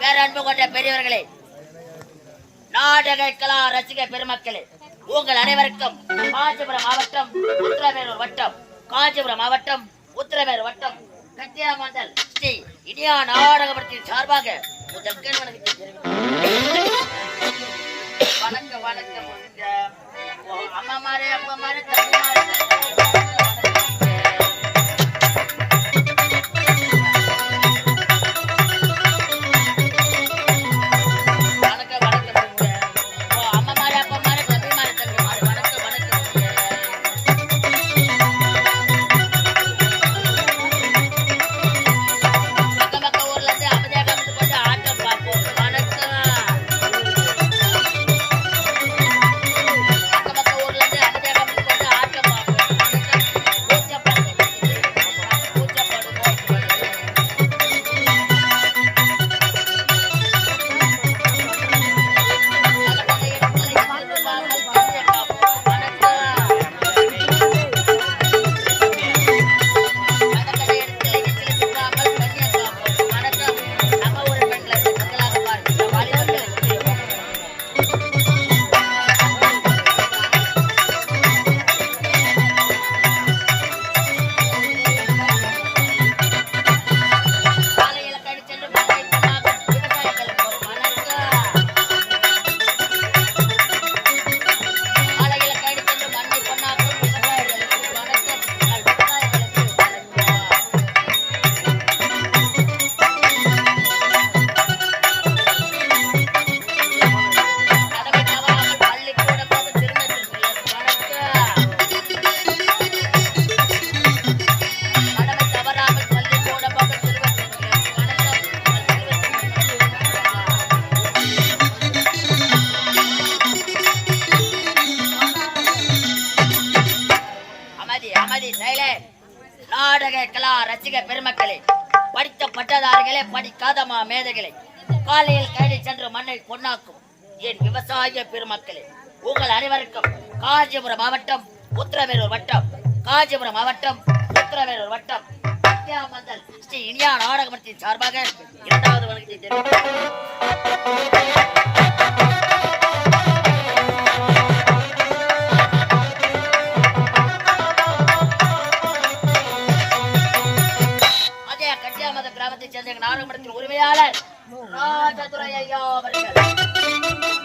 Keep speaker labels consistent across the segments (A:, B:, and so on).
A: பேரன்பு கொண்ட பெரியவர்களே, நாடக கலா ரசிக பெருமக்களே, உங்கள் அனைவருக்கும் காஞ்சிபுரம் மாவட்டம் உத்திரமேரூர் வட்டம் கட்டியாமந்தல் ஸ்ரீ இனியா நாடகமன்றத்தின் சார்பாக முதற்கண் வணக்கம் வணக்கம். அம்மா மாறே தம்பி மாறே நாடக கலா ரசிக பெருமக்களே, படித்த பட்டதாரிகளே, படிக்காதமா மேதைகளே, காலையில் கைடி சென்று மண்ணை பொன்னாக்கும் என் விவசாய பெருமக்களே, உங்கள் அனைவருக்கும் காஞ்சிபுரம் மாவட்டம் உத்திரமேரூர் வட்டம் கட்டியாமந்தல் ஸ்ரீ இனியா நாடகமன்றத்தின் சார்பாக இரண்டாவது வணக்கத்தை தெரிவிக்கிறேன். கிராமத்தை சேர்ந்த நாடகமன்றத்தின் உரிமையாளர் ராஜதுரை ஐயா அவர்கள்.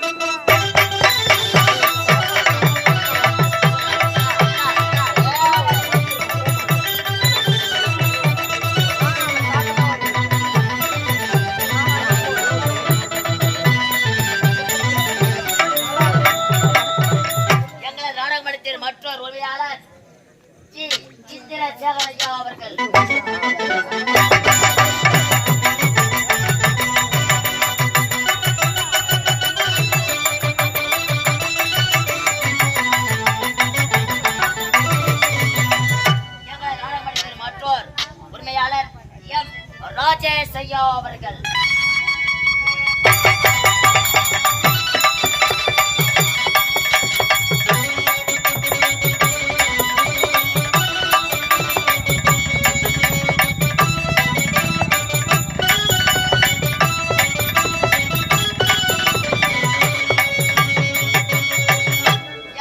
A: எங்களது நாடகமன்றத்தின் மற்றொரு உரிமையாளர் ஜி இந்திரசேகர் ஐயா அவர்கள். ராஜேஷ் ஐயா அவர்கள்.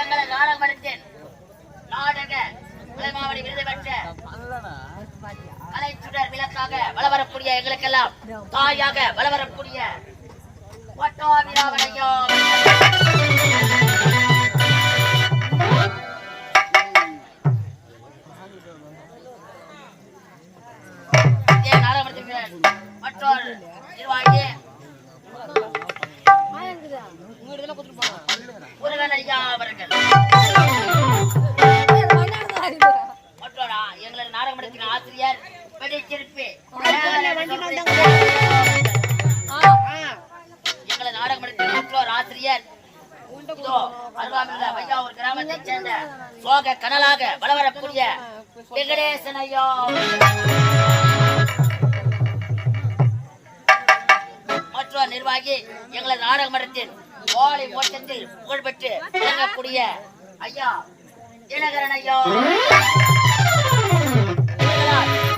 A: எங்களது நாடகமன்றத்தின் நாடக கலைமாமணி விருது பெற்ற கலைச்சுடர் விளக்காக வளவரக்கூடிய எங்களுக்கெல்லாம் தாயாக வளவரக்கூடிய மற்றொரு நிர்வாகி முருகன் ஐயா அவர்கள். மற்றொரு எங்களது நாடகமன்றத்தின் ஆசிரியர் எங்களது நாடகமன்றத்தின் மற்றொரு ஆசிரியர் ஒரு கிராமத்தைச் சேர்ந்த சோக கனலாக வளவரக்கூடிய வெங்கடேசன் ஐயா. மற்றொரு நிர்வாகி எங்களது நாடகமன்றத்தின் வாலி ஓட்டத்தில் புகழ்பெற்று விளங்கக்கூடிய ஐயா தினகரன் ஐயா,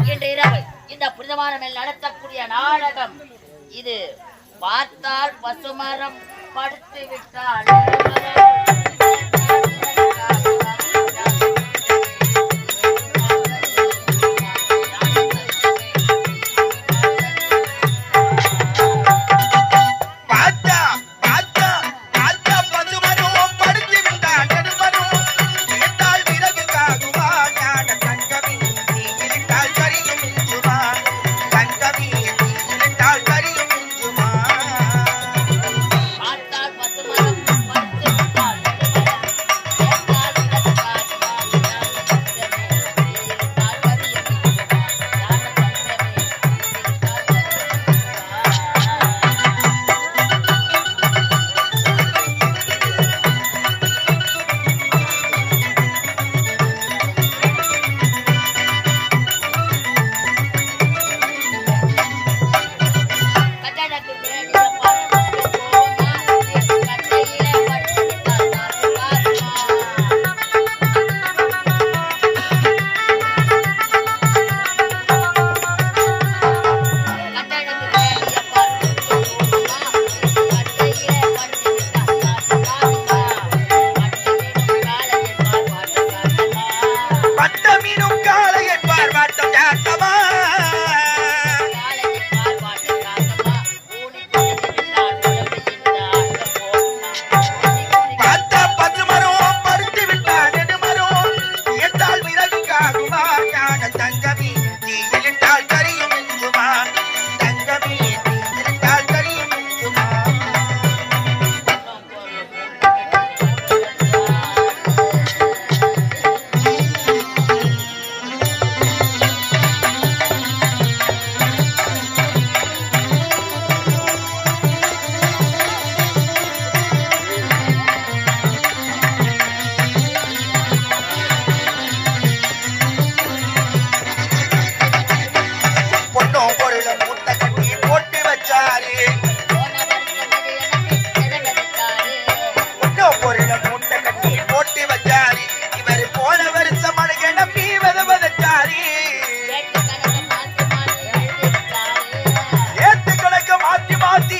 A: இன்று இரவு இந்த புனிதமான மேல் நடத்தக்கூடிய நாடகம் இது. பார்த்தால் பசுமரம் படுத்து விட்டால்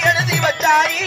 B: எழுதி வச்சாரி